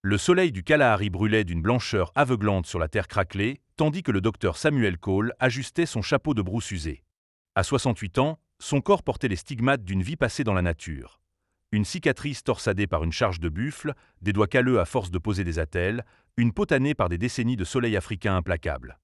Le soleil du Kalahari brûlait d'une blancheur aveuglante sur la terre craquelée, tandis que le docteur Samuel Cole ajustait son chapeau de brousse usé. À 68 ans, son corps portait les stigmates d'une vie passée dans la nature. Une cicatrice torsadée par une charge de buffle, des doigts calleux à force de poser des attelles, une peau tannée par des décennies de soleil africain implacable.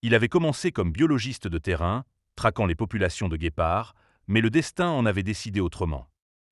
Il avait commencé comme biologiste de terrain, traquant les populations de guépards, mais le destin en avait décidé autrement.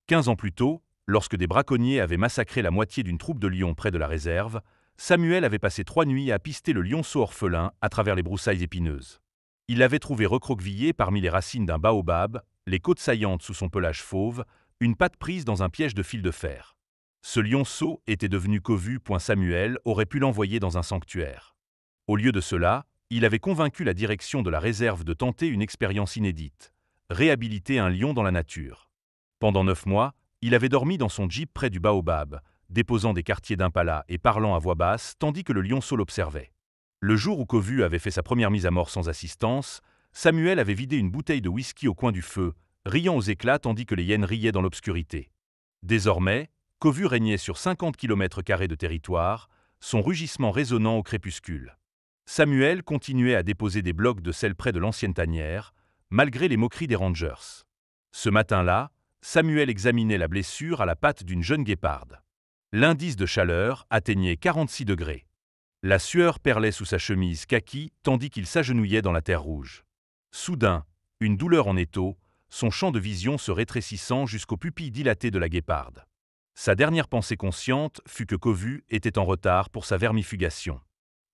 15 ans plus tôt, lorsque des braconniers avaient massacré la moitié d'une troupe de lions près de la réserve, Samuel avait passé 3 nuits à pister le lionceau orphelin à travers les broussailles épineuses. Il l'avait trouvé recroquevillé parmi les racines d'un baobab, les côtes saillantes sous son pelage fauve, une patte prise dans un piège de fil de fer. Ce lionceau était devenu Kovu. Samuel aurait pu l'envoyer dans un sanctuaire. Au lieu de cela, il avait convaincu la direction de la réserve de tenter une expérience inédite, réhabiliter un lion dans la nature. Pendant 9 mois, il avait dormi dans son jeep près du baobab, déposant des quartiers d'impala et parlant à voix basse tandis que le lionceau l'observait. Le jour où Kovu avait fait sa première mise à mort sans assistance, Samuel avait vidé une bouteille de whisky au coin du feu, riant aux éclats tandis que les hyènes riaient dans l'obscurité. Désormais, Kovu régnait sur 50 km² de territoire, son rugissement résonnant au crépuscule. Samuel continuait à déposer des blocs de sel près de l'ancienne tanière, malgré les moqueries des rangers. Ce matin-là, Samuel examinait la blessure à la patte d'une jeune guéparde. L'indice de chaleur atteignait 46 degrés. La sueur perlait sous sa chemise kaki tandis qu'il s'agenouillait dans la terre rouge. Soudain, une douleur en étau, son champ de vision se rétrécissant jusqu'aux pupilles dilatées de la guéparde. Sa dernière pensée consciente fut que Kovu était en retard pour sa vermifugation.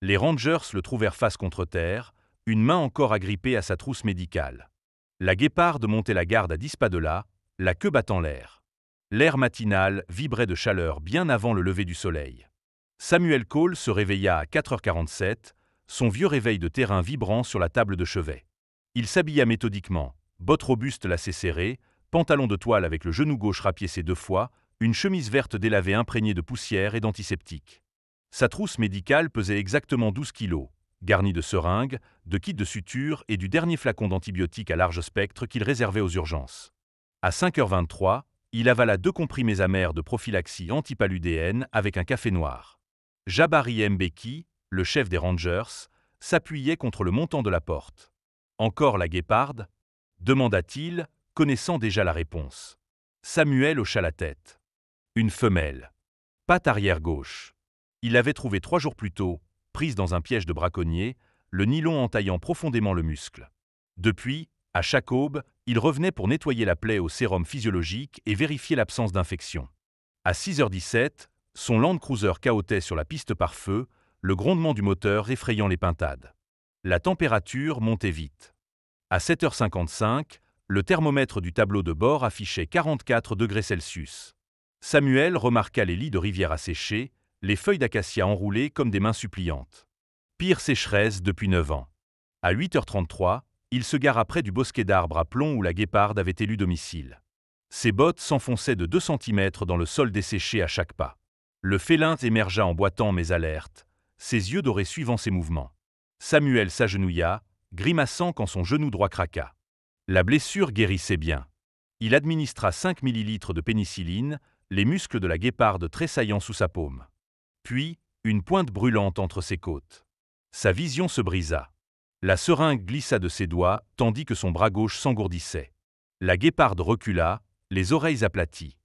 Les rangers le trouvèrent face contre terre, une main encore agrippée à sa trousse médicale. La guéparde montait la garde à 10 pas de là, la queue battant l'air. L'air matinal vibrait de chaleur bien avant le lever du soleil. Samuel Cole se réveilla à 4h47, son vieux réveil de terrain vibrant sur la table de chevet. Il s'habilla méthodiquement, bottes robustes lacets serrées, pantalon de toile avec le genou gauche rapiécé 2 fois, une chemise verte délavée imprégnée de poussière et d'antiseptique. Sa trousse médicale pesait exactement 12 kilos, garnie de seringues, de kits de suture et du dernier flacon d'antibiotiques à large spectre qu'il réservait aux urgences. À 5h23, il avala 2 comprimés amers de prophylaxie antipaludéenne avec un café noir. Jabari Mbeki, le chef des Rangers, s'appuyait contre le montant de la porte. « Encore la guéparde » demanda-t-il, connaissant déjà la réponse. Samuel hocha la tête. Une femelle. Patte arrière gauche. Il l'avait trouvée 3 jours plus tôt, prise dans un piège de braconnier, le nylon entaillant profondément le muscle. Depuis, à chaque aube, il revenait pour nettoyer la plaie au sérum physiologique et vérifier l'absence d'infection. À 6h17, son Land Cruiser cahotait sur la piste par feu, le grondement du moteur effrayant les pintades. La température montait vite. À 7h55, le thermomètre du tableau de bord affichait 44 degrés Celsius. Samuel remarqua les lits de rivière asséchés, les feuilles d'acacia enroulées comme des mains suppliantes. Pire sécheresse depuis 9 ans. À 8h33, il se gara près du bosquet d'arbres à plomb où la guéparde avait élu domicile. Ses bottes s'enfonçaient de 2 cm dans le sol desséché à chaque pas. Le félin émergea en boitant mais alerte, ses yeux dorés suivant ses mouvements. Samuel s'agenouilla, grimaçant quand son genou droit craqua. La blessure guérissait bien. Il administra 5 ml de pénicilline, les muscles de la guéparde tressaillant sous sa paume. Puis, une pointe brûlante entre ses côtes. Sa vision se brisa. La seringue glissa de ses doigts, tandis que son bras gauche s'engourdissait. La guéparde recula, les oreilles aplaties.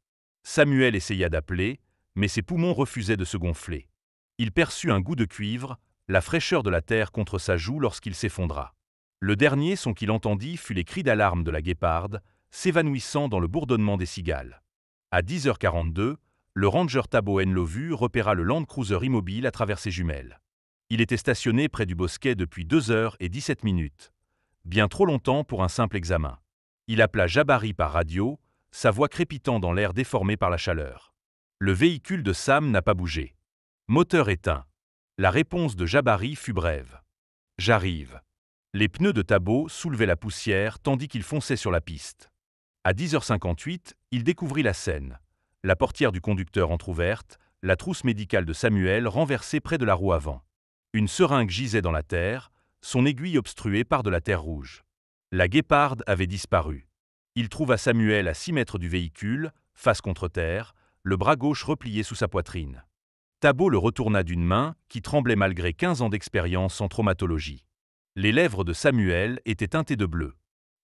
Samuel essaya d'appeler, mais ses poumons refusaient de se gonfler. Il perçut un goût de cuivre, la fraîcheur de la terre contre sa joue lorsqu'il s'effondra. Le dernier son qu'il entendit fut les cris d'alarme de la guéparde, s'évanouissant dans le bourdonnement des cigales. À 10h42, le ranger Thabo Nlovu repéra le Land Cruiser immobile à travers ses jumelles. Il était stationné près du bosquet depuis 2h17, bien trop longtemps pour un simple examen. Il appela Jabari par radio, sa voix crépitant dans l'air déformé par la chaleur. Le véhicule de Sam n'a pas bougé. Moteur éteint. La réponse de Jabari fut brève. J'arrive. Les pneus de Thabo soulevaient la poussière tandis qu'il fonçait sur la piste. À 10h58, il découvrit la scène. La portière du conducteur entr'ouverte, la trousse médicale de Samuel renversée près de la roue avant. Une seringue gisait dans la terre, son aiguille obstruée par de la terre rouge. La guéparde avait disparu. Il trouva Samuel à 6 mètres du véhicule, face contre terre, le bras gauche replié sous sa poitrine. Tabot le retourna d'une main qui tremblait malgré 15 ans d'expérience en traumatologie. Les lèvres de Samuel étaient teintées de bleu.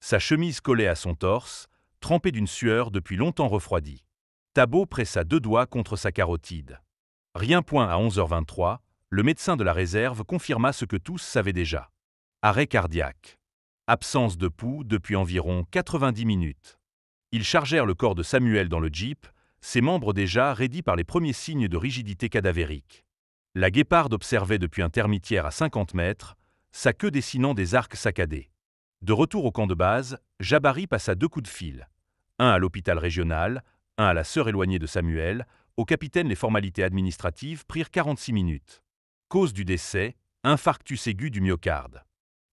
Sa chemise collait à son torse, trempée d'une sueur depuis longtemps refroidie. Tabot pressa 2 doigts contre sa carotide. Rien point à 11h23, le médecin de la réserve confirma ce que tous savaient déjà. Arrêt cardiaque. Absence de pouls depuis environ 90 minutes. Ils chargèrent le corps de Samuel dans le jeep, ses membres déjà raidis par les premiers signes de rigidité cadavérique. La guéparde observait depuis un termitière à 50 mètres, sa queue dessinant des arcs saccadés. De retour au camp de base, Jabari passa 2 coups de fil. Un à l'hôpital régional, un à la sœur éloignée de Samuel. Au capitaine, les formalités administratives prirent 46 minutes. Cause du décès, infarctus aigu du myocarde.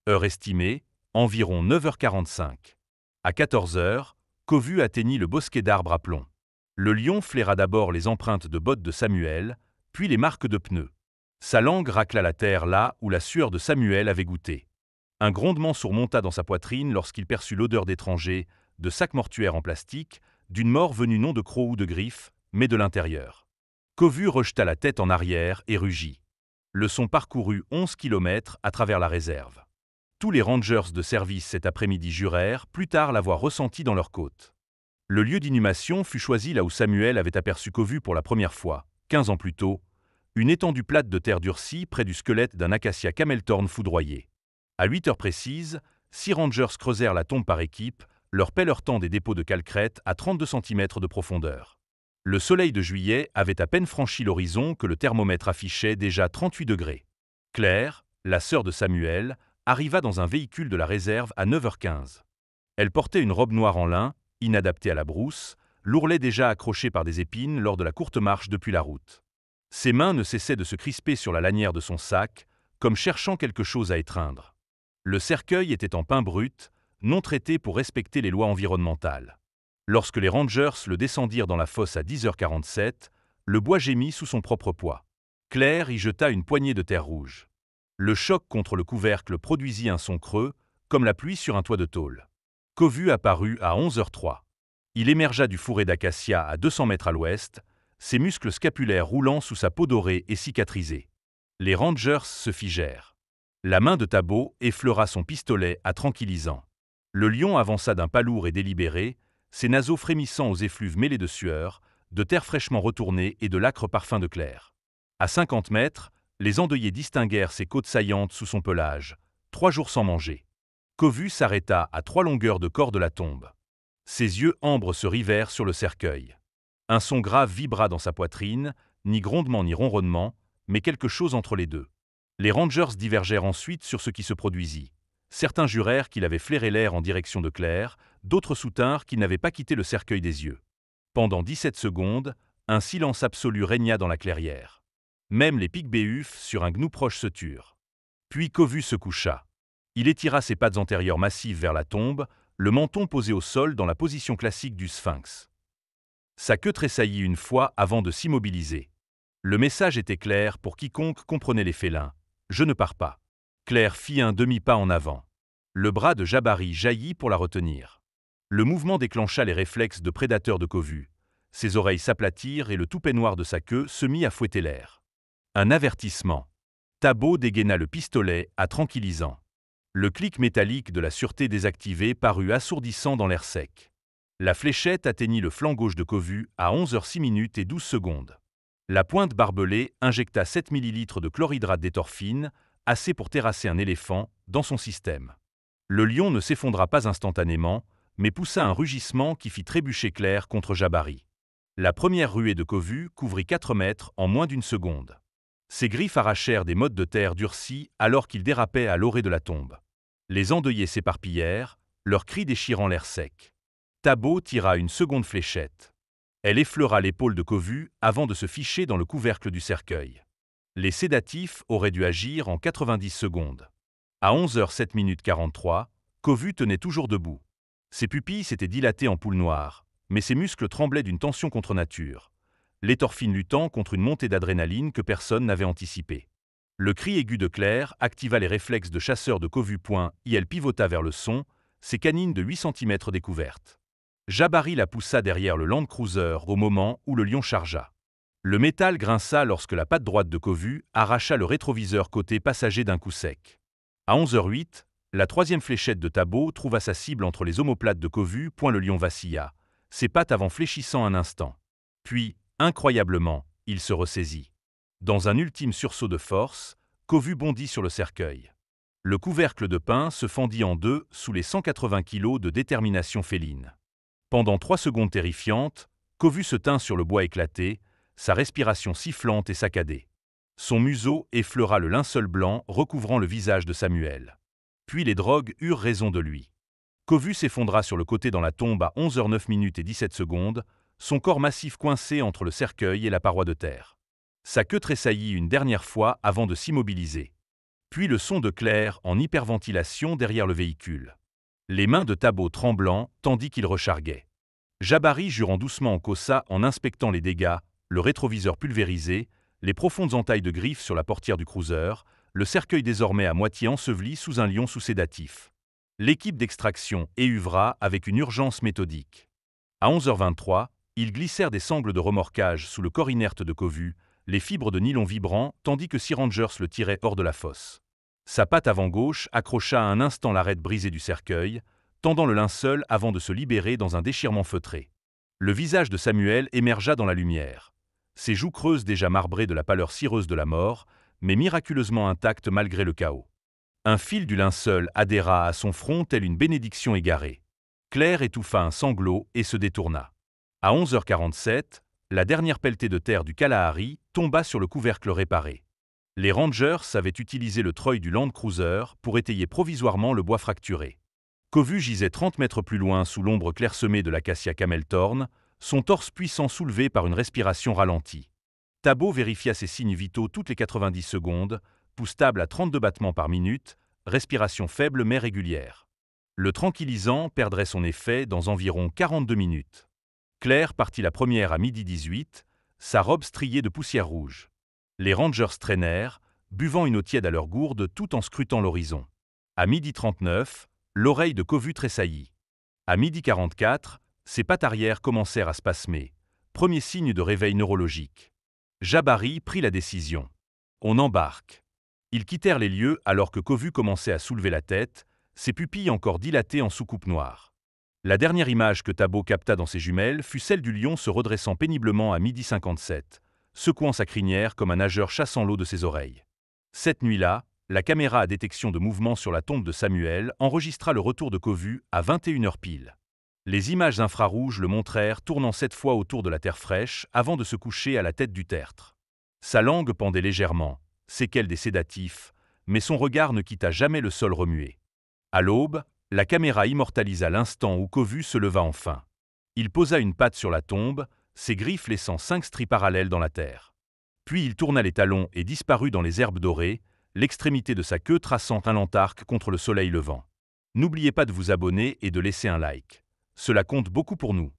Heure estimée, environ 9h45. À 14h, Kovu atteignit le bosquet d'arbres à plomb. Le lion flaira d'abord les empreintes de bottes de Samuel, puis les marques de pneus. Sa langue racla la terre là où la sueur de Samuel avait goûté. Un grondement surmonta dans sa poitrine lorsqu'il perçut l'odeur d'étrangers, de sacs mortuaires en plastique, d'une mort venue non de crocs ou de griffes, mais de l'intérieur. Kovu rejeta la tête en arrière et rugit. Le son parcourut 11 km à travers la réserve. Tous les rangers de service cet après-midi jurèrent plus tard l'avoir ressenti dans leurs côtes. Le lieu d'inhumation fut choisi là où Samuel avait aperçu Kovu pour la première fois, 15 ans plus tôt, une étendue plate de terre durcie près du squelette d'un acacia camelthorne foudroyé. À 8 heures précises, 6 rangers creusèrent la tombe par équipe, leur pelle heurtant des dépôts de calcrète à 32 cm de profondeur. Le soleil de juillet avait à peine franchi l'horizon que le thermomètre affichait déjà 38 degrés. Claire, la sœur de Samuel, arriva dans un véhicule de la réserve à 9h15. Elle portait une robe noire en lin, inadaptée à la brousse, l'ourlet déjà accroché par des épines lors de la courte marche depuis la route. Ses mains ne cessaient de se crisper sur la lanière de son sac, comme cherchant quelque chose à étreindre. Le cercueil était en pin brut, non traité pour respecter les lois environnementales. Lorsque les rangers le descendirent dans la fosse à 10h47, le bois gémit sous son propre poids. Claire y jeta une poignée de terre rouge. Le choc contre le couvercle produisit un son creux, comme la pluie sur un toit de tôle. Kovu apparut à 11h03. Il émergea du fourré d'acacia à 200 mètres à l'ouest, ses muscles scapulaires roulant sous sa peau dorée et cicatrisée. Les rangers se figèrent. La main de Tabot effleura son pistolet à tranquillisant. Le lion avança d'un pas lourd et délibéré, ses naseaux frémissant aux effluves mêlés de sueur, de terre fraîchement retournée et de l'âcre parfum de Claire. À 50 mètres, les endeuillés distinguèrent ses côtes saillantes sous son pelage, 3 jours sans manger. Kovu s'arrêta à 3 longueurs de corps de la tombe. Ses yeux ambres se rivèrent sur le cercueil. Un son grave vibra dans sa poitrine, ni grondement ni ronronnement, mais quelque chose entre les deux. Les rangers divergèrent ensuite sur ce qui se produisit. Certains jurèrent qu'il avait flairé l'air en direction de Claire, d'autres soutinrent qu'il n'avait pas quitté le cercueil des yeux. Pendant 17 secondes, un silence absolu régna dans la clairière. Même les pic-béufs sur un gnou proche se turent. Puis Kovu se coucha. Il étira ses pattes antérieures massives vers la tombe, le menton posé au sol dans la position classique du sphinx. Sa queue tressaillit une fois avant de s'immobiliser. Le message était clair pour quiconque comprenait les félins. « Je ne pars pas ». Claire fit un demi-pas en avant. Le bras de Jabari jaillit pour la retenir. Le mouvement déclencha les réflexes de prédateur de Kovu. Ses oreilles s'aplatirent et le toupet noir de sa queue se mit à fouetter l'air. Un avertissement. Tabot dégaina le pistolet à tranquillisant. Le clic métallique de la sûreté désactivée parut assourdissant dans l'air sec. La fléchette atteignit le flanc gauche de Kovu à 11h06 et 12 secondes. La pointe barbelée injecta 7 ml de chlorhydrate d'étorphine, assez pour terrasser un éléphant, dans son système. Le lion ne s'effondra pas instantanément, mais poussa un rugissement qui fit trébucher Claire contre Jabari. La première ruée de Kovu couvrit 4 mètres en moins d'une seconde. Ses griffes arrachèrent des mottes de terre durcies alors qu'il dérapait à l'orée de la tombe. Les endeuillés s'éparpillèrent, leurs cris déchirant l'air sec. Tabot tira une seconde fléchette. Elle effleura l'épaule de Kovu avant de se ficher dans le couvercle du cercueil. Les sédatifs auraient dû agir en 90 secondes. À 11h07 Kovu tenait toujours debout. Ses pupilles s'étaient dilatées en poule noire, mais ses muscles tremblaient d'une tension contre nature. L'étorphine luttant contre une montée d'adrénaline que personne n'avait anticipée. Le cri aigu de Claire activa les réflexes de chasseur de Kovu. Elle pivota vers le son, ses canines de 8 cm découvertes. Jabari la poussa derrière le Land Cruiser au moment où le lion chargea. Le métal grinça lorsque la patte droite de Kovu arracha le rétroviseur côté passager d'un coup sec. À 11h08, la troisième fléchette de Thabo trouva sa cible entre les omoplates de Kovu. Le lion vacilla, ses pattes avant fléchissant un instant. Puis, incroyablement, il se ressaisit. Dans un ultime sursaut de force, Kovu bondit sur le cercueil. Le couvercle de pin se fendit en deux sous les 180 kilos de détermination féline. Pendant 3 secondes terrifiantes, Kovu se tint sur le bois éclaté, sa respiration sifflante et saccadée. Son museau effleura le linceul blanc recouvrant le visage de Samuel. Puis les drogues eurent raison de lui. Kovu s'effondra sur le côté dans la tombe à 11h09 et 17 secondes, son corps massif coincé entre le cercueil et la paroi de terre. Sa queue tressaillit une dernière fois avant de s'immobiliser. Puis le son de Claire en hyperventilation derrière le véhicule. Les mains de Thabo tremblant tandis qu'il recharguait. Jabari jurant doucement en Kossa en inspectant les dégâts, le rétroviseur pulvérisé, les profondes entailles de griffes sur la portière du cruiser, le cercueil désormais à moitié enseveli sous un lion sous sédatif. L'équipe d'extraction éuvra avec une urgence méthodique. À 11h23, ils glissèrent des sangles de remorquage sous le corps inerte de Kovu, les fibres de nylon vibrant tandis que Sea Rangers le tirait hors de la fosse. Sa patte avant gauche accrocha un instant l'arête brisée du cercueil, tendant le linceul avant de se libérer dans un déchirement feutré. Le visage de Samuel émergea dans la lumière. Ses joues creuses déjà marbrées de la pâleur cireuse de la mort, mais miraculeusement intactes malgré le chaos. Un fil du linceul adhéra à son front telle une bénédiction égarée. Claire étouffa un sanglot et se détourna. À 11h47, la dernière pelletée de terre du Kalahari tomba sur le couvercle réparé. Les Rangers avaient utilisé le treuil du Land Cruiser pour étayer provisoirement le bois fracturé. Kovu gisait 30 mètres plus loin sous l'ombre clairsemée de l'acacia Camelthorn, son torse puissant soulevé par une respiration ralentie. Thabo vérifia ses signes vitaux toutes les 90 secondes, pouce stable à 32 battements par minute, respiration faible mais régulière. Le tranquillisant perdrait son effet dans environ 42 minutes. Claire partit la première à 12h18, sa robe striée de poussière rouge. Les Rangers traînèrent, buvant une eau tiède à leur gourde tout en scrutant l'horizon. À 12h39, l'oreille de Kovu tressaillit. À 12h44, ses pattes arrière commencèrent à spasmer, premier signe de réveil neurologique. Jabari prit la décision. On embarque. Ils quittèrent les lieux alors que Kovu commençait à soulever la tête, ses pupilles encore dilatées en soucoupe noire. La dernière image que Thabo capta dans ses jumelles fut celle du lion se redressant péniblement à 12h57, secouant sa crinière comme un nageur chassant l'eau de ses oreilles. Cette nuit-là, la caméra à détection de mouvement sur la tombe de Samuel enregistra le retour de Kovu à 21h pile. Les images infrarouges le montrèrent tournant 7 fois autour de la terre fraîche avant de se coucher à la tête du tertre. Sa langue pendait légèrement, séquelle des sédatifs, mais son regard ne quitta jamais le sol remué. À l'aube, la caméra immortalisa l'instant où Kovu se leva enfin. Il posa une patte sur la tombe, ses griffes laissant 5 stries parallèles dans la terre. Puis il tourna les talons et disparut dans les herbes dorées, l'extrémité de sa queue traçant un lent arc contre le soleil levant. N'oubliez pas de vous abonner et de laisser un like. Cela compte beaucoup pour nous.